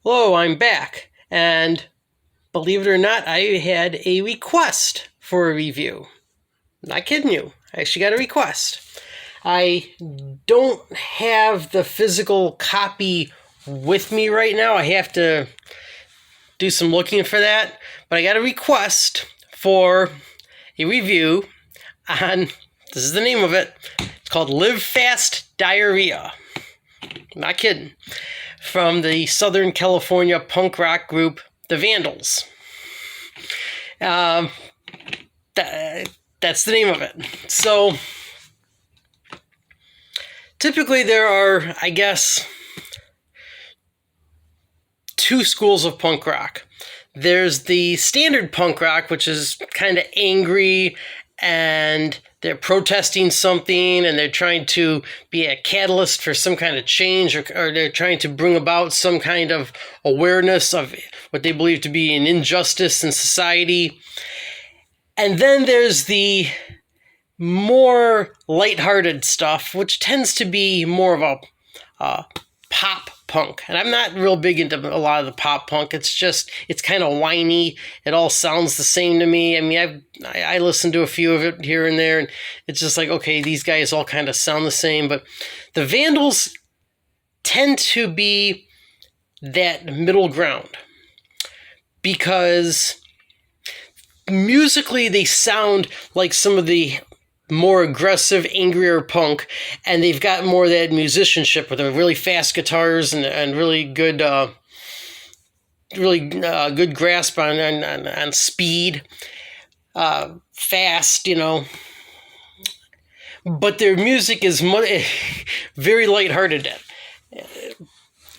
Hello, I'm back, and believe it or not, I had a request for a review. Not kidding you, I actually got a request. I don't have the physical copy with me right now. I have to do some looking for that, but I got a request for a review on, this is the name of it, it's called Live Fast Diarrhea. Not kidding. From the Southern California punk rock group, the Vandals. That's the name of it. So, typically there are, I guess, two schools of punk rock. There's the standard punk rock, which is kind of angry and they're protesting something and they're trying to be a catalyst for some kind of change, or they're trying to bring about some kind of awareness of what they believe to be an injustice in society. And then there's the more lighthearted stuff, which tends to be more of a pop punk. And I'm not real big into a lot of the pop punk. It's kind of whiny. It all sounds the same to me. I mean, I listen to a few of it here and there, and it's just like, okay, these guys all kind of sound the same. But the Vandals tend to be that middle ground because musically they sound like some of the more aggressive, angrier punk, and they've got more of that musicianship with the really fast guitars and really good, good grasp on speed, fast, you know. But their music is very lighthearted.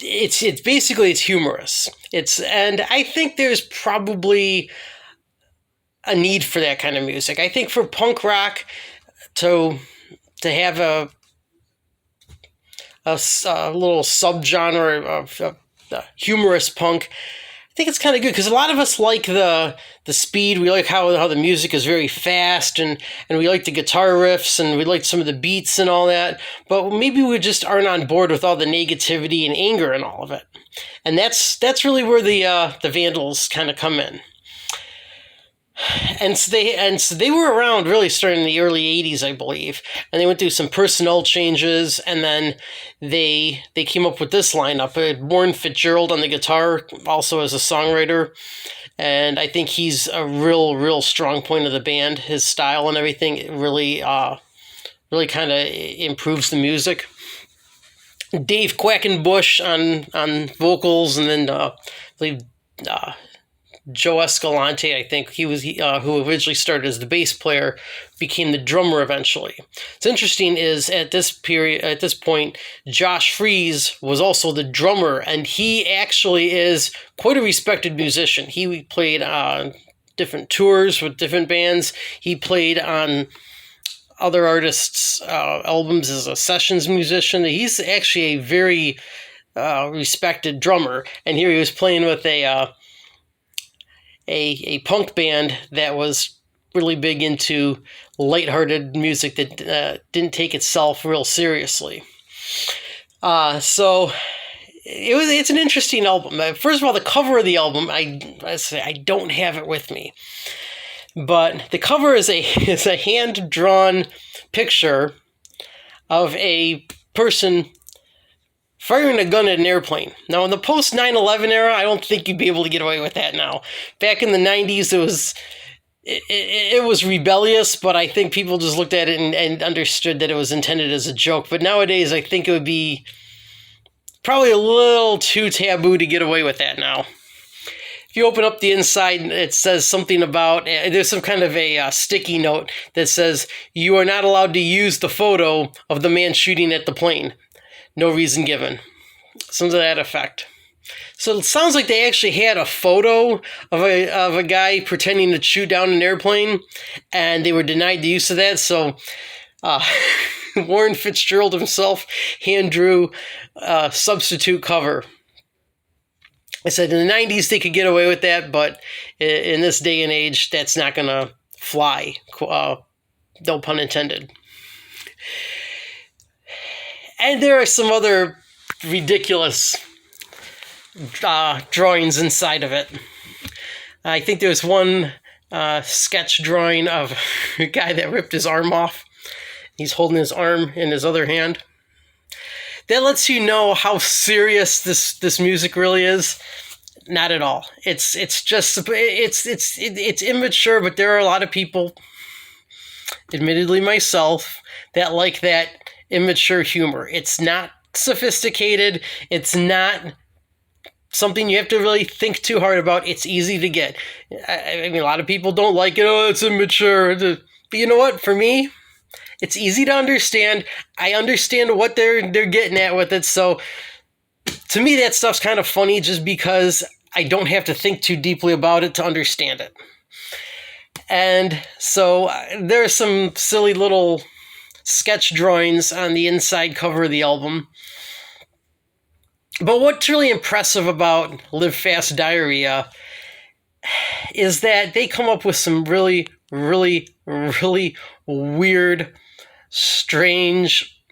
It's basically humorous. And I think there's probably a need for that kind of music. I think for punk rock to have a little subgenre of humorous punk, I think it's kind of good because a lot of us like the speed. We like how the music is very fast, and we like the guitar riffs, and we like some of the beats and all that. But maybe we just aren't on board with all the negativity and anger and all of it. And that's really where the Vandals kind of come in. And so they were around really starting in the early 80s, I believe. And they went through some personnel changes, and then they came up with this lineup. Warren Fitzgerald on the guitar, also as a songwriter. And I think he's a real strong point of the band. His style and everything really kind of improves the music. Dave Quackenbush on vocals, and then I believe Joe Escalante, I think who originally started as the bass player, became the drummer eventually. What's interesting is at this point, Josh Freese was also the drummer, and he actually is quite a respected musician. He played on different tours with different bands. He played on other artists' albums as a sessions musician. He's actually a very respected drummer, and here he was playing with a punk band that was really big into lighthearted music that didn't take itself real seriously. So it's an interesting album. First of all, the cover of the album, I don't have it with me, but the cover is a hand-drawn picture of a person firing a gun at an airplane. Now, in the post 9/11 era, I don't think you'd be able to get away with that now. Back in the 90s, it was rebellious, but I think people just looked at it and understood that it was intended as a joke. But nowadays, I think it would be probably a little too taboo to get away with that now. If you open up the inside, it says something about, there's some kind of a sticky note that says, "You are not allowed to use the photo of the man shooting at the plane. No reason given." Something to that effect. So it sounds like they actually had a photo of a guy pretending to shoot down an airplane, and they were denied the use of that. So Warren Fitzgerald himself hand drew a substitute cover. I said in the 90s they could get away with that, but in this day and age, that's not going to fly. No pun intended. And there are some other ridiculous drawings inside of it. I think there's one sketch drawing of a guy that ripped his arm off. He's holding his arm in his other hand. That lets you know how serious this music really is. Not at all. It's immature, but there are a lot of people, admittedly myself, that like that immature humor. It's not sophisticated. It's not something you have to really think too hard about. It's easy to get. I mean, a lot of people don't like it. Oh, it's immature. But you know what? For me, it's easy to understand. I understand what they're getting at with it. So to me, that stuff's kind of funny just because I don't have to think too deeply about it to understand it. And so there's some silly little sketch drawings on the inside cover of the album. But what's really impressive about Live Fast Diarrhea is that they come up with some really, really, really weird, strange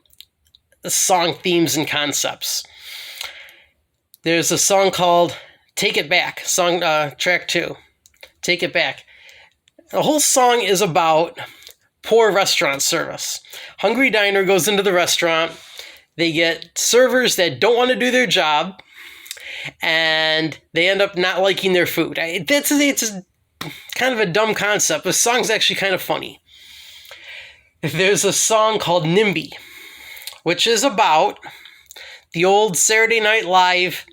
song themes and concepts. There's a song called Take It Back, track 2, Take It Back. The whole song is about poor restaurant service. Hungry diner goes into the restaurant. They get servers that don't want to do their job, and they end up not liking their food. It's kind of a dumb concept. The song's actually kind of funny. There's a song called NIMBY, which is about the old Saturday Night Live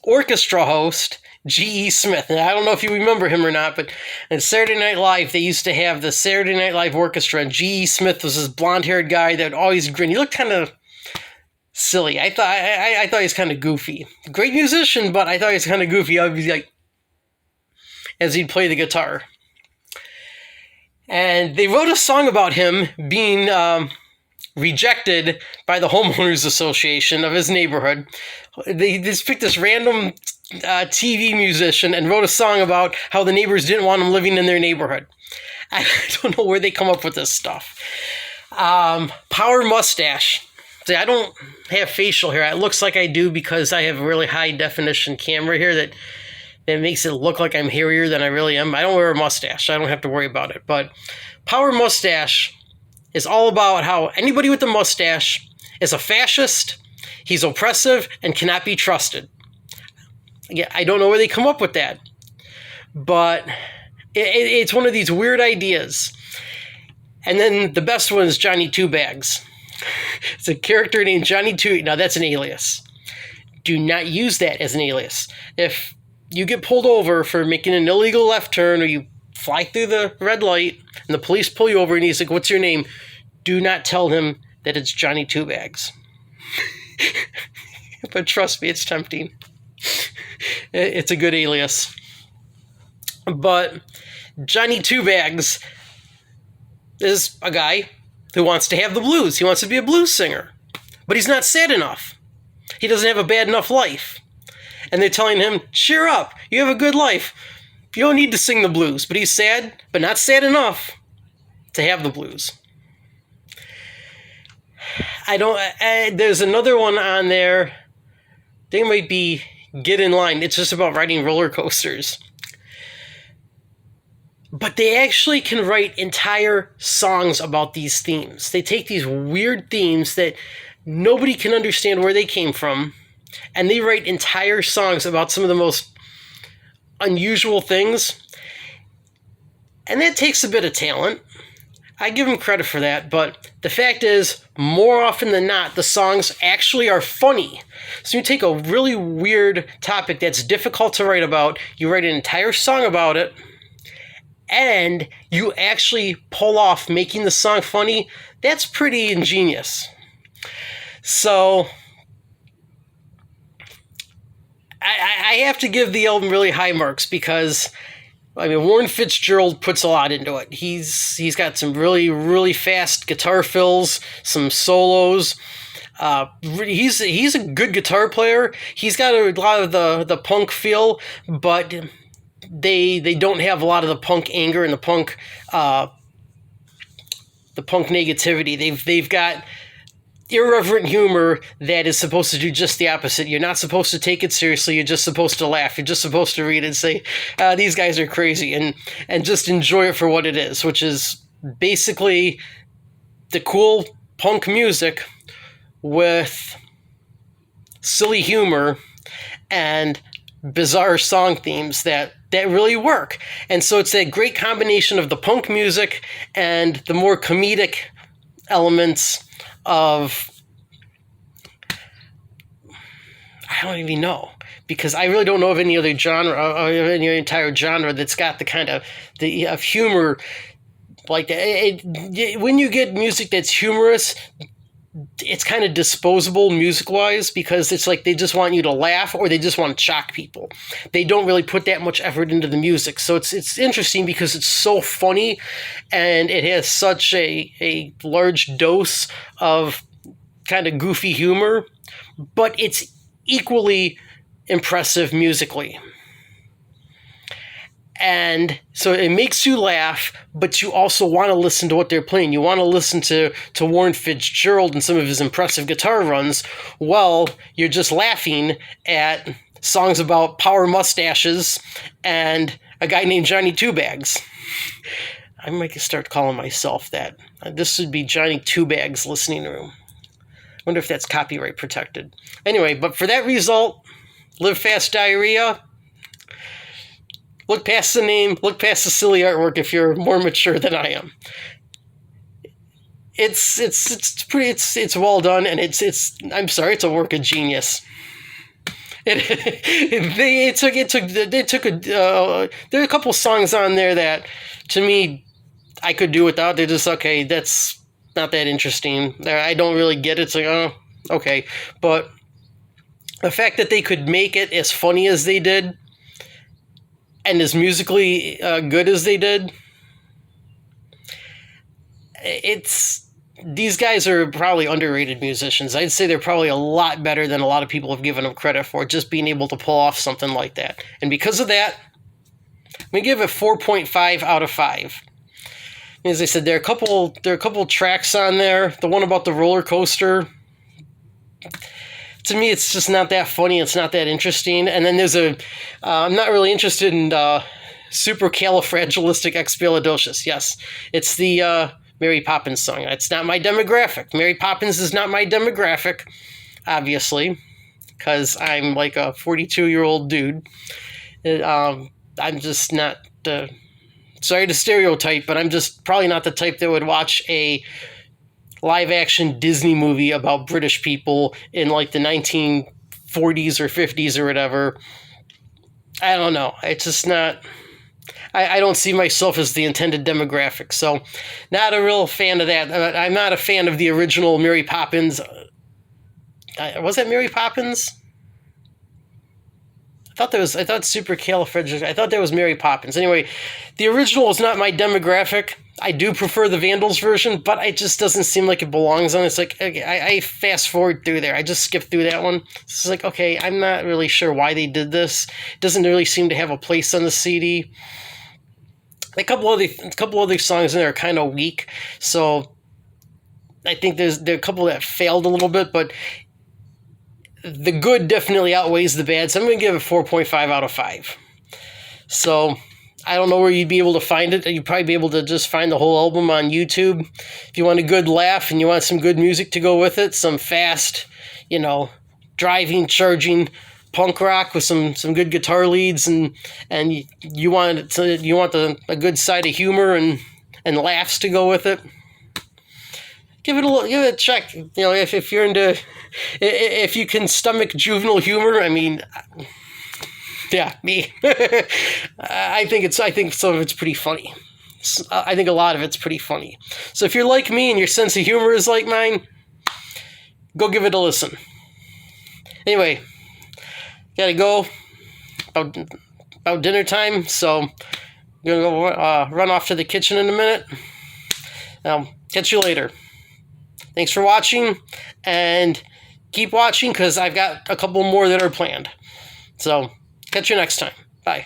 orchestra host, G.E. Smith. And I don't know if you remember him or not, but in Saturday Night Live, they used to have the Saturday Night Live orchestra, and G.E. Smith was this blonde-haired guy that would always grin. He looked kind of silly. I thought he was kind of goofy. Great musician, but I thought he was kind of goofy. I'd be like, as he'd play the guitar. And they wrote a song about him being rejected by the homeowners association of his neighborhood. They just picked this random TV musician and wrote a song about how the neighbors didn't want him living in their neighborhood. I don't know where they come up with this stuff. Power mustache. See, I don't have facial hair. It looks like I do because I have a really high definition camera here that makes it look like I'm hairier than I really am. I don't wear a mustache. I don't have to worry about it. But Power Mustache is all about how anybody with a mustache is a fascist, he's oppressive, and cannot be trusted. Yeah, I don't know where they come up with that. But it's one of these weird ideas. And then the best one is Johnny Two Bags. It's a character named Johnny Two. Now that's an alias. Do not use that as an alias. If you get pulled over for making an illegal left turn, or you fly through the red light and the police pull you over and he's like, "What's your name?" Do not tell him that it's Johnny Two Bags. But trust me, it's tempting. It's a good alias. But Johnny Two Bags is a guy who wants to have the blues. He wants to be a blues singer. But he's not sad enough. He doesn't have a bad enough life. And they're telling him, cheer up, you have a good life. You don't need to sing the blues. But he's sad, but not sad enough to have the blues. There's another one on there. They might be Get in Line. It's just about riding roller coasters. But they actually can write entire songs about these themes. They take these weird themes that nobody can understand where they came from, and they write entire songs about some of the most unusual things. And that takes a bit of talent. I give them credit for that, but the fact is, more often than not, the songs actually are funny. So you take a really weird topic that's difficult to write about, you write an entire song about it, and you actually pull off making the song funny. That's pretty ingenious. So I have to give the album really high marks because, I mean, Warren Fitzgerald puts a lot into it. He's got some really, really fast guitar fills, some solos. He's a good guitar player. He's got a lot of the punk feel, but they don't have a lot of the punk anger and the punk negativity. They've got irreverent humor that is supposed to do just the opposite. You're not supposed to take it seriously. You're just supposed to laugh. You're just supposed to read it and say, these guys are crazy, and just enjoy it for what it is, which is basically the cool punk music with silly humor and bizarre song themes that really work. And so it's that great combination of the punk music and the more comedic elements of, I don't even know, because I really don't know of any other genre, or any entire genre that's got the kind of of humor like that. When you get music that's humorous, it's kind of disposable music-wise, because it's like they just want you to laugh or they just want to shock people. They don't really put that much effort into the music. So it's interesting because it's so funny and it has such a large dose of kind of goofy humor, but it's equally impressive musically. And so it makes you laugh, but you also want to listen to what they're playing. You want to listen to Warren Fitzgerald and some of his impressive guitar runs while you're just laughing at songs about power mustaches and a guy named Johnny Two Bags. I might start calling myself that. This would be Johnny Two Bags listening room. I wonder if that's copyright protected. Anyway, but for that result, Live Fast Diarrhea. Look past the name, look past the silly artwork if you're more mature than I am. It's well done, and I'm sorry, it's a work of genius. There are a couple songs on there that, to me, I could do without. They're just, okay, that's not that interesting. I don't really get it. It's like, oh, okay. But the fact that they could make it as funny as they did and as musically good as they did, these guys are probably underrated musicians. I'd say they're probably a lot better than a lot of people have given them credit for, just being able to pull off something like that. And because of that, I'm going to give it 4.5 out of 5. As I said, there are a couple tracks on there. The one about the roller coaster, to me, it's just not that funny. It's not that interesting. And then there's I'm not really interested in Supercalifragilisticexpialidocious. Yes, it's the Mary Poppins song. It's not my demographic. Mary Poppins is not my demographic, obviously, because I'm like a 42-year-old dude. I'm just not, sorry to stereotype, but I'm just probably not the type that would watch a live-action Disney movie about British people in like the 1940s or 50s or whatever. I don't know. It's just not... I don't see myself as the intended demographic, so not a real fan of that. I'm not a fan of the original Mary Poppins. Was that Mary Poppins? I thought Supercalifragilistic. I thought that was Mary Poppins. Anyway, the original is not my demographic. I do prefer the Vandals version, but it just doesn't seem like it belongs on. It's like, okay, I fast forward through there. I just skipped through that one. It's like, okay, I'm not really sure why they did this. It doesn't really seem to have a place on the CD. A couple other songs in there are kind of weak, so I think there are a couple that failed a little bit, but the good definitely outweighs the bad, so I'm going to give it 4.5 out of 5. So I don't know where you'd be able to find it. You'd probably be able to just find the whole album on YouTube. If you want a good laugh and you want some good music to go with it, some fast, driving, charging punk rock with some good guitar leads, and you want a good side of humor and laughs to go with it, give it a check. If you're into, if you can stomach juvenile humor, I mean, yeah, me. I think some of it's pretty funny. I think a lot of it's pretty funny. So if you're like me and your sense of humor is like mine, go give it a listen. Anyway, gotta go. About dinner time, so I'm gonna go run off to the kitchen in a minute. Catch you later. Thanks for watching, and keep watching because I've got a couple more that are planned. So catch you next time. Bye.